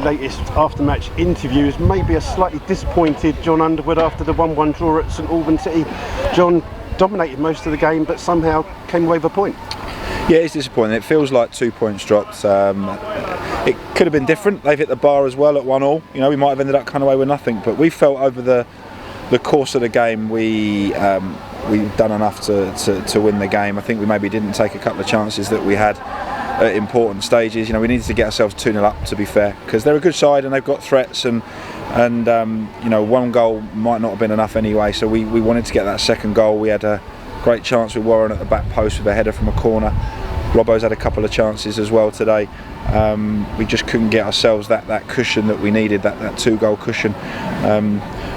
latest after-match interviews, maybe a slightly disappointed John Underwood after the 1-1 draw at St Albans City. John dominated most of the game, but somehow came away with a point. Yeah, it's disappointing. It feels like 2 points dropped. It could have been different. They've hit the bar as well at 1-1. You know, we might have ended up coming away with nothing, but we felt over the course of the game we've done enough to win the game. I think we maybe didn't take a couple of chances that we had at important stages. You know, we needed to get ourselves 2-0 up, to be fair, because they're a good side and they've got threats, and you know, one goal might not have been enough anyway. So we wanted to get that second goal. We had a great chance with Warren at the back post with a header from a corner. Robbo's had a couple of chances as well today. We just couldn't get ourselves that cushion that we needed, that 2-goal cushion.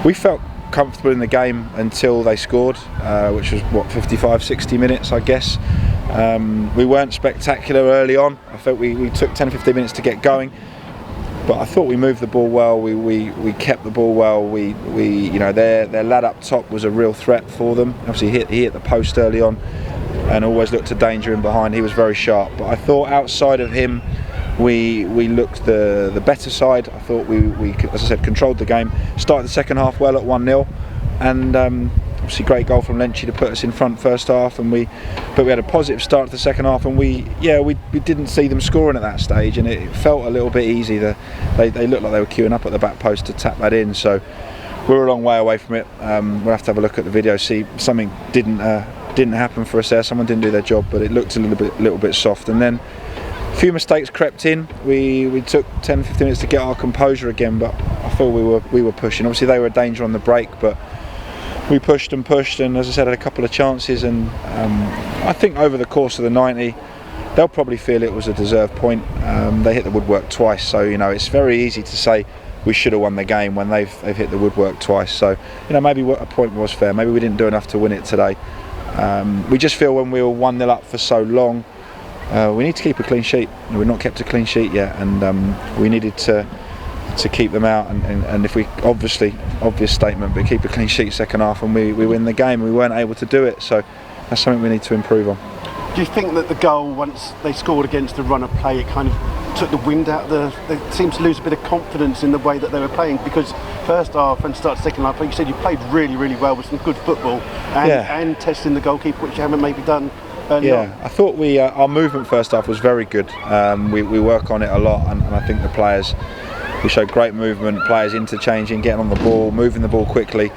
We felt comfortable in the game until they scored, which was what, 55-60 minutes, I guess. We weren't spectacular early on. I felt we took 10-15 minutes to get going, but I thought we moved the ball well. We kept the ball well. We you know, their lad up top was a real threat for them. Obviously he hit the post early on and always looked to danger in behind. He was very sharp, but I thought outside of him we looked the better side. I thought we as I said, controlled the game, started the second half well at 1-0, and obviously great goal from Lenchi to put us in front first half, but we had a positive start to the second half, and we didn't see them scoring at that stage, and it felt a little bit easy. They looked like they were queuing up at the back post to tap that in, so we were a long way away from it. We'll have to have a look at the video, see something didn't happen for us there. Someone didn't do their job, but it looked a little bit soft, and then a few mistakes crept in. We took 10-15 minutes to get our composure again, but I feel we were pushing. Obviously they were a danger on the break, but we pushed, and as I said, had a couple of chances, and I think over the course of the 90 they'll probably feel it was a deserved point. They hit the woodwork twice, so you know, it's very easy to say we should have won the game when they've hit the woodwork twice. So you know, maybe a point was fair. Maybe we didn't do enough to win it today. We just feel when we were 1-0 up for so long, we need to keep a clean sheet. We've not kept a clean sheet yet, and we needed to keep them out, and if we obvious statement, but keep a clean sheet second half and we win the game. We weren't able to do it, so that's something we need to improve on. Do you think that the goal, once they scored against the run of play, it kind of took the wind out of they seemed to lose a bit of confidence in the way that they were playing? Because first half and start second half, like you said, you played really, really well with some good football, and testing the goalkeeper, which you haven't maybe done early on. I thought our movement first half was very good. We work on it a lot, and I think the players, we showed great movement, players interchanging, getting on the ball, moving the ball quickly.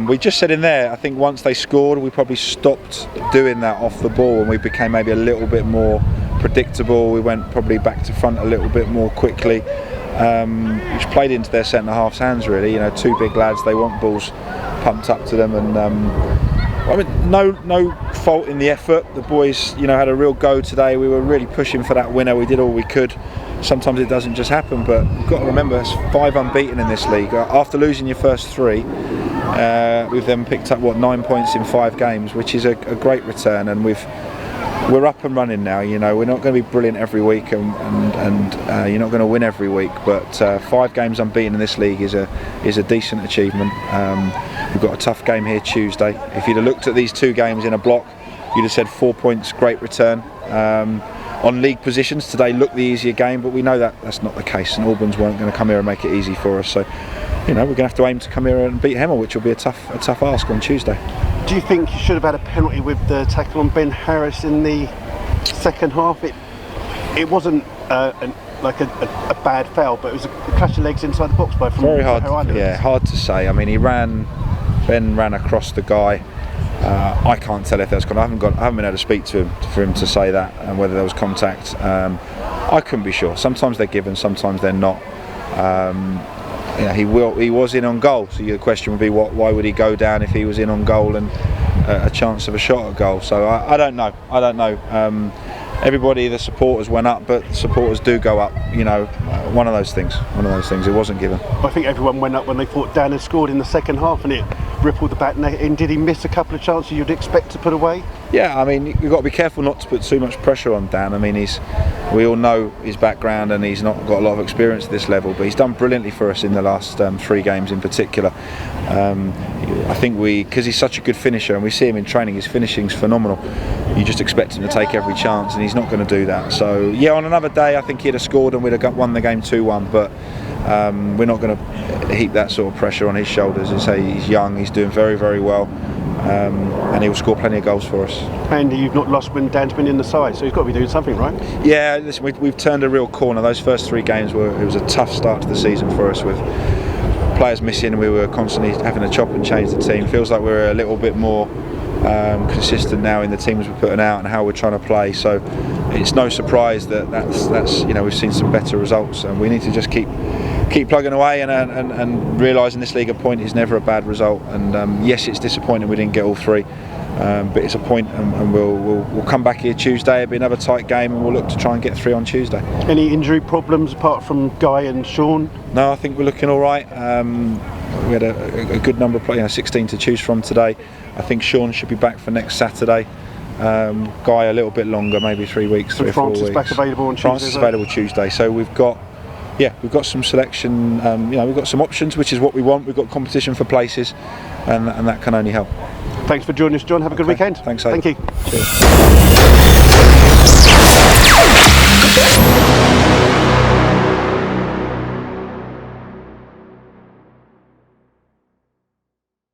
We just said in there, I think once they scored, we probably stopped doing that off the ball, and we became maybe a little bit more predictable. We went probably back to front a little bit more quickly, which played into their centre half's hands really. You know, two big lads, they want balls pumped up to them, and I mean, no fault in the effort. The boys, you know, had a real go today. We were really pushing for that winner. We did all we could. Sometimes it doesn't just happen, but you've got to remember, it's 5 unbeaten in this league. After losing your first 3, we've then picked up 9 points in 5 games, which is a great return, and we're up and running now. You know, we're not going to be brilliant every week, and you're not going to win every week, but 5 games unbeaten in this league is a decent achievement. We've got a tough game here Tuesday. If you'd have looked at these 2 games in a block, you'd have said 4 points, great return. On league positions, today looked the easier game, but we know that that's not the case, and Albans weren't going to come here and make it easy for us. So, you know, we're going to have to aim to come here and beat Hemel, which will be a tough ask on Tuesday. Do you think you should have had a penalty with the tackle on Ben Harris in the second half? It wasn't like a bad foul, but it was a clash of legs inside the box by from very hard. Yeah, hard to say. I mean, Ben ran across the guy. I can't tell if there's I haven't been able to speak to him for him to say that, and whether there was contact. I couldn't be sure. Sometimes they're given, sometimes they're not. You know, he was in on goal, so the question would be, why would he go down if he was in on goal and a chance of a shot at goal? So I don't know. Everybody, the supporters went up, but supporters do go up. You know, one of those things. It wasn't given. I think everyone went up when they thought Dan had scored in the second half, and it rippled the back net in. Did he miss a couple of chances you'd expect to put away? Yeah, I mean, you've got to be careful not to put too much pressure on Dan. I mean, we all know his background and he's not got a lot of experience at this level, but he's done brilliantly for us in the last 3 games in particular. I think because he's such a good finisher and we see him in training, his finishing's phenomenal. You just expect him to take every chance and he's not going to do that. So yeah, on another day I think he'd have scored and we'd have won the game 2-1, but we're not going to heap that sort of pressure on his shoulders. As I say, he's young, he's doing very, very well, and he'll score plenty of goals for us. And you've not lost when Dan's been in the side, so he's got to be doing something, right? Yeah, listen, we've turned a real corner. Those first 3 games it was a tough start to the season for us with players missing. We were constantly having to chop and change the team. Feels like we're a little bit more consistent now in the teams we're putting out and how we're trying to play. So it's no surprise that's we've seen some better results, and we need to just keep plugging away and realising this league a point is never a bad result. And yes, it's disappointing we didn't get all 3, but it's a point, and we'll come back here Tuesday. It'll be another tight game, and we'll look to try and get 3 on Tuesday. Any injury problems apart from Guy and Sean? No, I think we're looking all right. We had a good number of players, 16 to choose from today. I think Sean should be back for next Saturday. Guy a little bit longer, maybe 3 weeks, 3 or 4 weeks. France is back available on Tuesday. France is available Tuesday, so we've got some selection. We've got some options, which is what we want. We've got competition for places, and that can only help. Thanks for joining us, John. Have a good weekend. Thanks. Thank you. Cheers.